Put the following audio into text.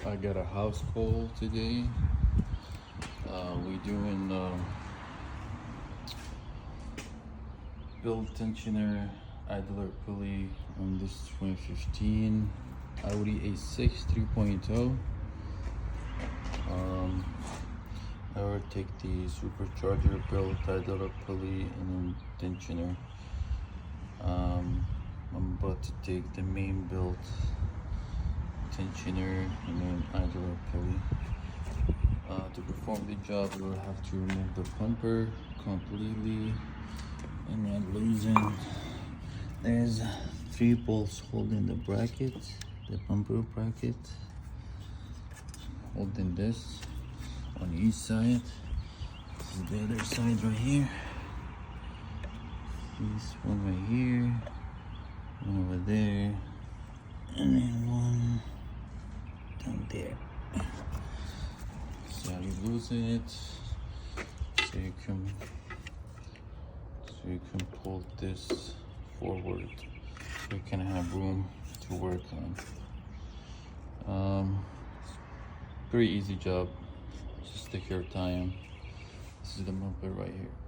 I got a house call today. We doing build tensioner idler pulley on this 2015 Audi A6 3.0. I will take the supercharger built idler pulley and then tensioner. I'm about to take the main built tensioner and then idler pulley. To perform the job, we will have to remove the pumper completely and then loosen. There's 3 bolts holding the bracket, the pumper bracket, holding this on each side. This is the other side right here. This one right here, one over there, and then one down there. So you loosen it so you can pull this forward so you can have room to work on. Pretty easy job, just take your time. This is the bumper right here.